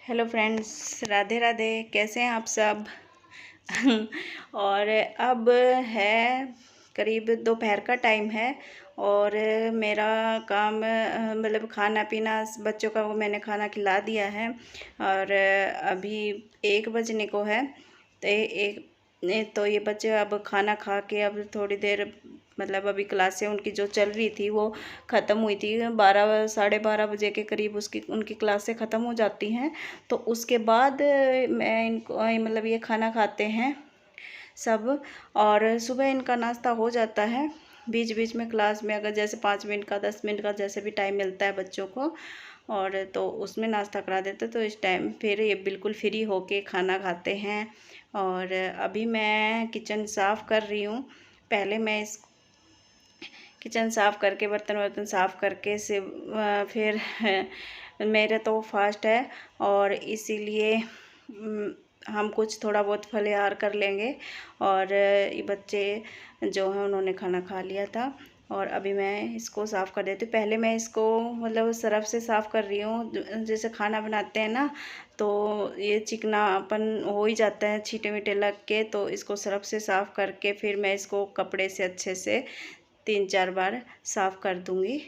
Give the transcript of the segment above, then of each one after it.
Hello friends, Radhe Radhe. कैसे हैं आप सब? और अब है करीब दोपहर का टाइम है और मेरा काम मतलब खाना पीना बच्चों का वो मैंने खाना खिला दिया है और अभी 1 बजने को है। तो ये बच्चे अब खाना खा के अब थोड़ी देर मतलब अभी क्लासें उनकी जो चल रही थी वो ख़त्म हुई थी। 12 साढ़े 12 बजे के करीब उनकी क्लासें ख़त्म हो जाती हैं। तो उसके बाद मैं इनको मतलब ये खाना खाते हैं सब। और सुबह इनका नाश्ता हो जाता है। बीच बीच में क्लास में अगर जैसे 5 मिनट का 10 मिनट का जैसे भी टाइम मिलता है बच्चों को, और तो उसमें नाश्ता करा देते, तो इस टाइम फिर ये बिल्कुल फ्री होके खाना खाते हैं। और अभी मैं किचन साफ़ कर रही हूँ। पहले मैं इस किचन साफ़ करके बर्तन साफ़ करके से फिर मेरे तो फास्ट है और इसीलिए हम कुछ थोड़ा बहुत फलाहार कर लेंगे। और ये बच्चे जो हैं उन्होंने खाना खा लिया था और अभी मैं इसको साफ़ कर देती हूँ। पहले मैं इसको मतलब सरफ से साफ़ कर रही हूँ। जैसे खाना बनाते हैं ना, तो ये चिकनापन हो ही जाता है, छींटे मीठे लग के। तो इसको सरफ से साफ़ करके फिर मैं इसको कपड़े से अच्छे से 3-4 बार साफ़ कर दूँगी।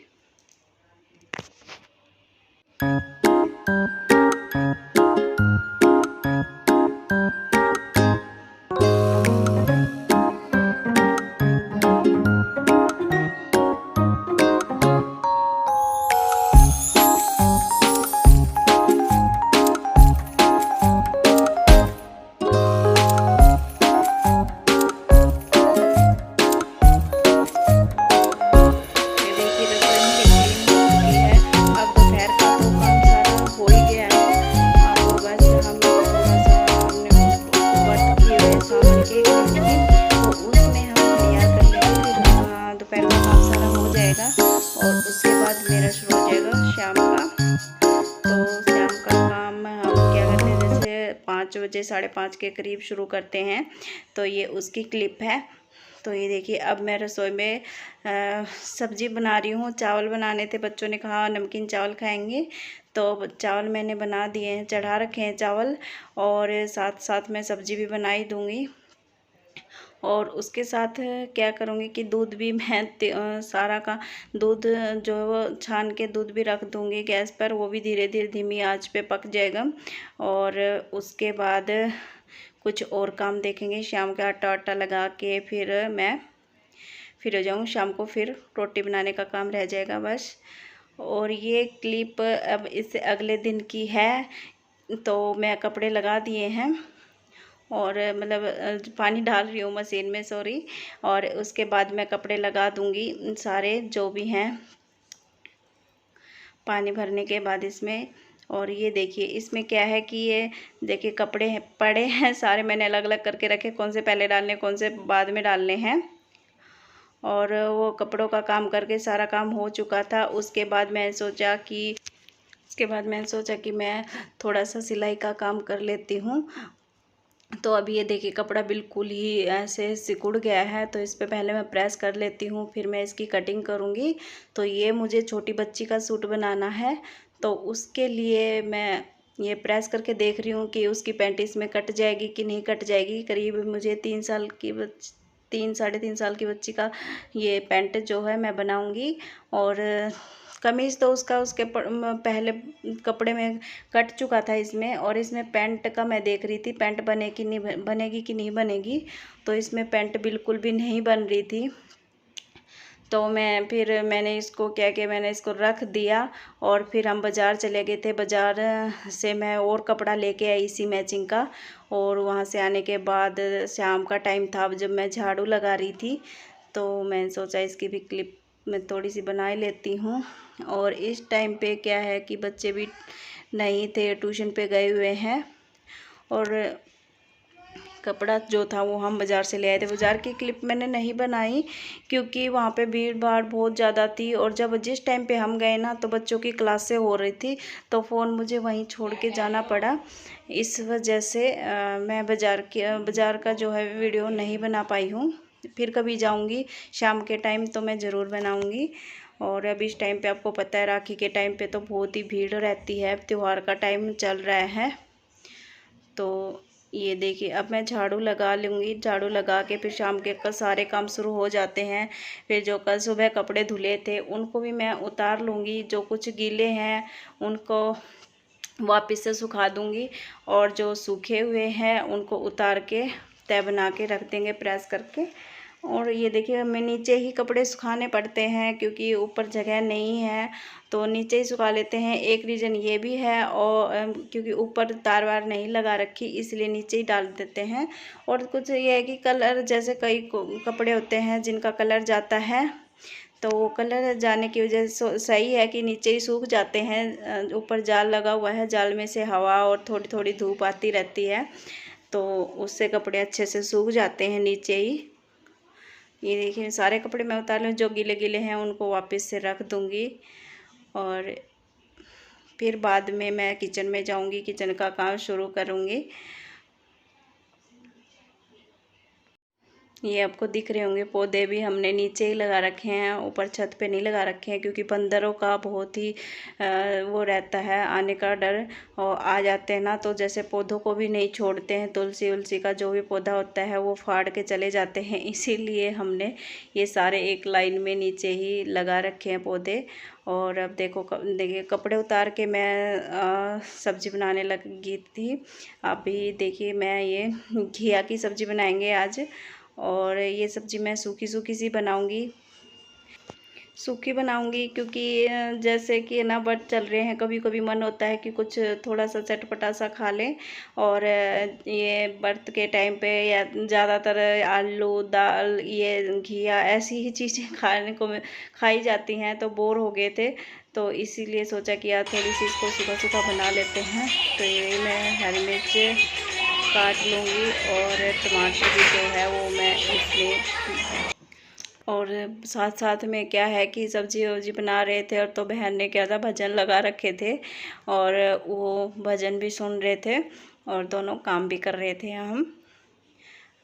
और उसके बाद मेरा शुरू हो जाएगा शाम का। तो शाम का काम हम क्या करते हैं, जैसे 5 बजे 5:30 के करीब शुरू करते हैं। तो ये उसकी क्लिप है। तो ये देखिए, अब मैं रसोई में सब्जी बना रही हूँ। चावल बनाने थे, बच्चों ने कहा नमकीन चावल खाएंगे, तो चावल मैंने बना दिए हैं, चढ़ा रखे हैं चावल। और साथ साथ मैं सब्जी भी बना ही दूँगी। और उसके साथ क्या करूँगी कि दूध भी मैं सारा का दूध जो है वो छान के दूध भी रख दूँगी गैस पर। वो भी धीरे धीरे धीमी आंच पे पक जाएगा। और उसके बाद कुछ और काम देखेंगे। शाम का आटा वाटा लगा के फिर मैं फिर हो जाऊँ। शाम को फिर रोटी बनाने का काम रह जाएगा बस। और ये क्लिप अब इससे अगले दिन की है। तो मैं कपड़े लगा दिए हैं और मतलब पानी डाल रही हूँ मशीन में, सॉरी। और उसके बाद मैं कपड़े लगा दूँगी सारे जो भी हैं, पानी भरने के बाद इसमें। और ये देखिए, इसमें क्या है कि ये देखिए कपड़े पड़े हैं सारे, मैंने अलग अलग करके रखे, कौन से पहले डालने कौन से बाद में डालने हैं। और वो कपड़ों का काम करके सारा काम हो चुका था। उसके बाद मैंने सोचा कि मैं थोड़ा सा सिलाई का काम कर लेती हूँ। तो अभी ये देखिए कपड़ा बिल्कुल ही ऐसे सिकुड़ गया है, तो इस पे पहले मैं प्रेस कर लेती हूँ, फिर मैं इसकी कटिंग करूँगी। तो ये मुझे छोटी बच्ची का सूट बनाना है, तो उसके लिए मैं ये प्रेस करके देख रही हूँ कि उसकी पैंट इसमें कट जाएगी कि नहीं कट जाएगी। करीब मुझे 3 साढ़े 3 साल की बच्ची का ये पैंट जो है मैं बनाऊँगी। और कमीज़ तो उसके पहले कपड़े में कट चुका था इसमें। और इसमें पैंट का मैं देख रही थी पैंट बनेगी कि नहीं बनेगी। तो इसमें पैंट बिल्कुल भी नहीं बन रही थी। तो मैंने इसको क्या किया, मैंने इसको रख दिया और फिर हम बाज़ार चले गए थे। बाज़ार से मैं और कपड़ा लेके आई इसी मैचिंग का। और वहाँ से आने के बाद शाम का टाइम था, जब मैं झाड़ू लगा रही थी, तो मैंने सोचा इसकी भी क्लिप मैं थोड़ी सी बना ही लेती हूँ। और इस टाइम पे क्या है कि बच्चे भी नहीं थे, ट्यूशन पे गए हुए हैं। और कपड़ा जो था वो हम बाज़ार से ले आए थे। बाज़ार की क्लिप मैंने नहीं बनाई क्योंकि वहाँ पे भीड़ भाड़ बहुत ज़्यादा थी। और जिस टाइम पे हम गए ना, तो बच्चों की क्लासें हो रही थी, तो फ़ोन मुझे वहीं छोड़ के जाना पड़ा। इस वजह से मैं बाज़ार का जो है वीडियो नहीं बना पाई हूँ। फिर कभी जाऊँगी शाम के टाइम तो मैं ज़रूर बनाऊँगी। और अब इस टाइम पे आपको पता है राखी के टाइम पे तो बहुत ही भीड़ रहती है, त्यौहार का टाइम चल रहा है। तो ये देखिए अब मैं झाड़ू लगा लूँगी, झाड़ू लगा के फिर शाम के सारे काम शुरू हो जाते हैं। फिर जो कल सुबह कपड़े धुले थे उनको भी मैं उतार लूँगी, जो कुछ गीले हैं उनको वापस से सुखा दूँगी, और जो सूखे हुए हैं उनको उतार के तह बना के रख देंगे प्रेस करके। और ये देखिए हमें नीचे ही कपड़े सुखाने पड़ते हैं क्योंकि ऊपर जगह नहीं है, तो नीचे ही सुखा लेते हैं। एक रीज़न ये भी है, और क्योंकि ऊपर तार वार नहीं लगा रखी इसलिए नीचे ही डाल देते हैं। और कुछ ये है कि कलर, जैसे कई कपड़े होते हैं जिनका कलर जाता है, तो कलर जाने की वजह से सही है कि नीचे ही सूख जाते हैं। ऊपर जाल लगा हुआ है, जाल में से हवा और थोड़ी थोड़ी धूप आती रहती है, तो उससे कपड़े अच्छे से सूख जाते हैं नीचे ही। ये देखिए सारे कपड़े मैं उतार लूँ, जो गीले गीले हैं उनको वापस से रख दूँगी। और फिर बाद में मैं किचन में जाऊँगी, किचन का काम शुरू करूँगी। ये आपको दिख रहे होंगे पौधे भी हमने नीचे ही लगा रखे हैं, ऊपर छत पे नहीं लगा रखे हैं क्योंकि बंदरों का बहुत ही वो रहता है, आने का डर, और आ जाते हैं ना, तो जैसे पौधों को भी नहीं छोड़ते हैं। तुलसी उलसी का जो भी पौधा होता है वो फाड़ के चले जाते हैं, इसीलिए हमने ये सारे एक लाइन में नीचे ही लगा रखे हैं पौधे। और अब देखिए कपड़े उतार के मैं सब्ज़ी बनाने लगी थी। अभी देखिए मैं ये घिया की सब्ज़ी बनाएंगे आज, और ये सब्ज़ी मैं सूखी सूखी सी बनाऊंगी, सूखी बनाऊंगी क्योंकि जैसे कि ना व्रत चल रहे हैं, कभी कभी मन होता है कि कुछ थोड़ा सा चटपटा सा खा लें। और ये व्रत के टाइम पे या ज़्यादातर आलू दाल, ये घिया, ऐसी ही चीज़ें खाई जाती हैं, तो बोर हो गए थे, तो इसीलिए सोचा कि यार थोड़ी सी इसको सूखा सूखा बना लेते हैं। तो ये मैं हरी मिर्च काट लूँगी, और टमाटर भी जो है वो मैं इसमें, और साथ साथ में क्या है कि सब्जी वब्जी बना रहे थे, और तो बहन ने क्या था भजन लगा रखे थे, और वो भजन भी सुन रहे थे और दोनों काम भी कर रहे थे हम।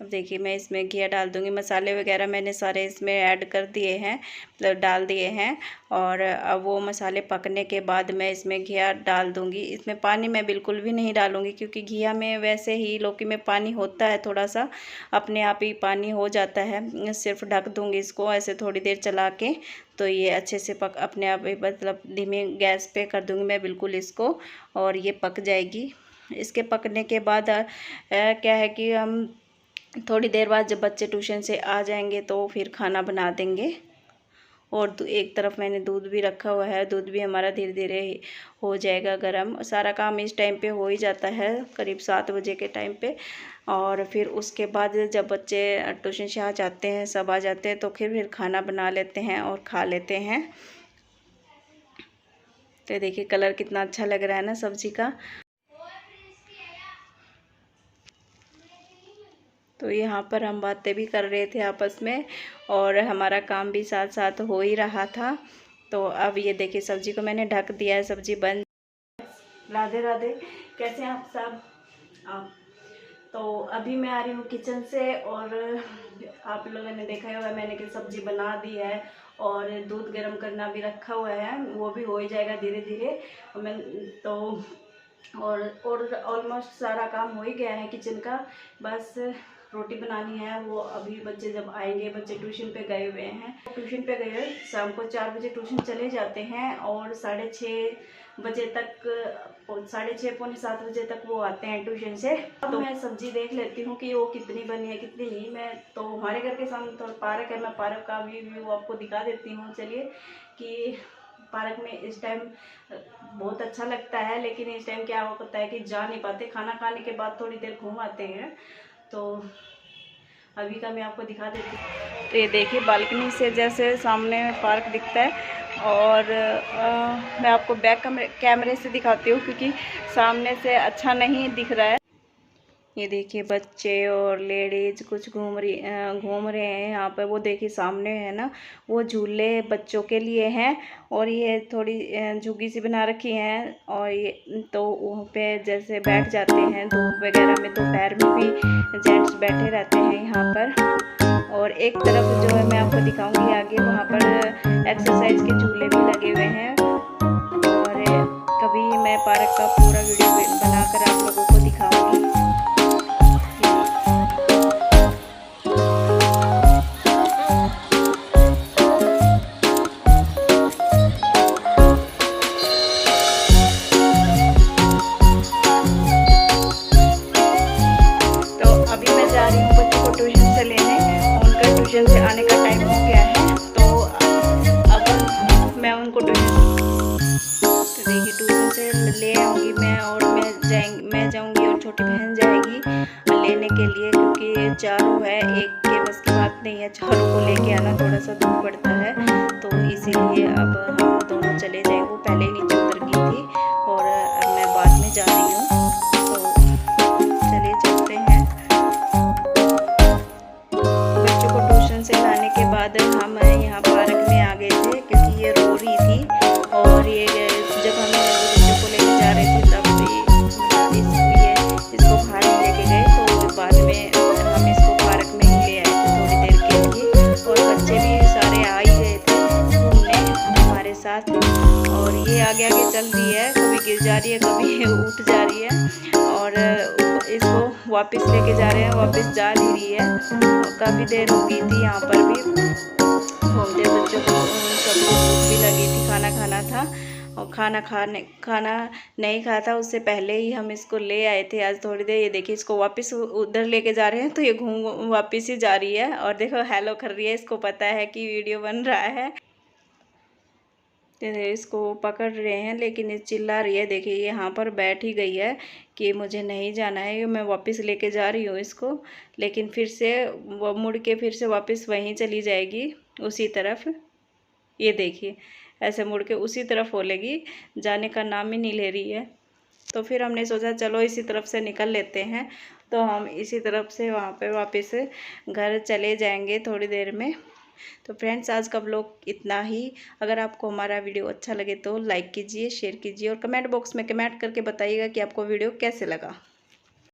अब देखिए मैं इसमें घिया डाल दूँगी, मसाले वगैरह मैंने सारे इसमें ऐड कर दिए हैं, मतलब डाल दिए हैं। और अब वो मसाले पकने के बाद मैं इसमें घिया डाल दूँगी। इसमें पानी मैं बिल्कुल भी नहीं डालूँगी क्योंकि घिया में वैसे ही लौकी में पानी होता है, थोड़ा सा अपने आप ही पानी हो जाता है। सिर्फ ढक दूँगी इसको ऐसे थोड़ी देर चला के, तो ये अच्छे से अपने आप ही, मतलब धीमे गैस पे कर दूँगी मैं बिल्कुल इसको, और ये पक जाएगी। इसके पकने के बाद क्या है कि हम थोड़ी देर बाद जब बच्चे ट्यूशन से आ जाएंगे तो फिर खाना बना देंगे। और एक तरफ मैंने दूध भी रखा हुआ है, दूध भी हमारा धीरे धीरे हो जाएगा गर्म। सारा काम इस टाइम पे हो ही जाता है, करीब 7 बजे के टाइम पे। और फिर उसके बाद जब बच्चे ट्यूशन से आ जाते हैं, सब आ जाते हैं, तो फिर खाना बना लेते हैं और खा लेते हैं। तो देखिए कलर कितना अच्छा लग रहा है ना सब्जी का। तो यहाँ पर हम बातें भी कर रहे थे आपस में, और हमारा काम भी साथ साथ हो ही रहा था। तो अब ये देखिए सब्जी को मैंने ढक दिया है, सब्जी बन। राधे राधे, कैसे हैं आप सब? आप तो अभी मैं आ रही हूँ किचन से, और आप लोगों ने देखा ही होगा मैंने कि सब्जी बना दी है, और दूध गर्म करना भी रखा हुआ है, वो भी हो ही जाएगा धीरे धीरे। मैं तो और ऑलमोस्ट सारा काम हो ही गया है किचन का, बस रोटी बनानी है। वो अभी बच्चे जब आएंगे, बच्चे ट्यूशन पे गए हुए हैं, ट्यूशन पे गए हुए शाम को 4 बजे ट्यूशन चले जाते हैं, और 6:30 बजे तक, 6:30 पौने 7 बजे तक वो आते हैं ट्यूशन से। तो मैं सब्जी देख लेती हूँ कि वो कितनी बनी है कितनी नहीं। मैं तो हमारे घर के सामने तो पार्क है, मैं पार्क का भी व्यू आपको दिखा देती हूँ। चलिए कि पार्क में इस टाइम बहुत अच्छा लगता है, लेकिन इस टाइम क्या होता है कि जा नहीं पाते, खाना खाने के बाद थोड़ी देर घूम आते हैं। तो अभी का मैं आपको दिखा देती हूँ। तो ये देखिए बालकनी से जैसे सामने पार्क दिखता है, और मैं आपको बैक कैमरे से दिखाती हूँ क्योंकि सामने से अच्छा नहीं दिख रहा है। ये देखिए बच्चे और लेडीज कुछ घूम रहे हैं यहाँ पर। वो देखिए सामने है ना, वो झूले बच्चों के लिए हैं, और ये थोड़ी झुग्गी सी बना रखी हैं, और ये तो वहाँ पे जैसे बैठ जाते हैं धूप वगैरह में। दोपहर में भी जेंट्स बैठे रहते हैं यहाँ पर, और एक तरफ जो है मैं आपको दिखाऊंगी आगे, वहाँ पर एक्सरसाइज के झूले भी लगे हुए हैं। और कभी मैं पार्क का पूरा वीडियो बनाकर आप लोगों को दिखाऊंगी। ट्यूशन से लेने, उनका ट्यूशन से आने का टाइम हो गया है, तो अब मैं उनको देखिए ट्यूशन से ले आऊँगी मैं, और मैं जाऊँगी और छोटी बहन जाएगी लेने के लिए, क्योंकि चारों है, एक के बस की बात नहीं है, चारों को लेके आना थोड़ा सा दूर पड़ता है, तो इसीलिए अब हम दोनों चले जाए। वो पहले ही नीचे उतर गई थी और मैं बाद में जा रही हूँ, तो चलिए चलते हैं। से लाने के बाद हम यहाँ पार्क में आ गए थे, क्योंकि ये रो रही थी, और ये जब हम बच्चों को लेके जा रहे थे तब इसको बाहर लेके गए, तो बाद में हम इसको पार्क में ही ले आए थे थोड़ी देर के लिए। और बच्चे भी सारे आ ही गए थे घूमने हमारे साथ, और ये आगे आगे चल रही है, कभी गिर जा रही है, कभी उठ जा रही है, और इसको वापस लेके जा रहे हैं, वापस जा नहीं रही है। और काफ़ी देर हो गई थी यहाँ पर भी घूमते, बच्चों को सबको भूख भी लगी थी, खाना खाना था, और खाना नहीं खाया था, उससे पहले ही हम इसको ले आए थे आज थोड़ी देर। ये देखिए इसको वापस उधर लेके जा रहे हैं, तो ये घूम वापस ही जा रही है, और देखो हेलो कर रही है, इसको पता है कि वीडियो बन रहा है। इसको पकड़ रहे हैं, लेकिन ये चिल्ला रही है, देखिए यहाँ पर बैठ ही गई है कि मुझे नहीं जाना है, मैं वापस लेके जा रही हूँ इसको, लेकिन फिर से वो मुड़ के फिर से वापस वहीं चली जाएगी उसी तरफ। ये देखिए ऐसे मुड़ के उसी तरफ बोलेगी, जाने का नाम ही नहीं ले रही है। तो फिर हमने सोचा चलो इसी तरफ से निकल लेते हैं, तो हम इसी तरफ से वहाँ पे वापस घर चले जाएंगे थोड़ी देर में। तो फ्रेंड्स आज का व्लॉग इतना ही। अगर आपको हमारा वीडियो अच्छा लगे तो लाइक कीजिए, शेयर कीजिए, और कमेंट बॉक्स में कमेंट करके बताइएगा कि आपको वीडियो कैसे लगा।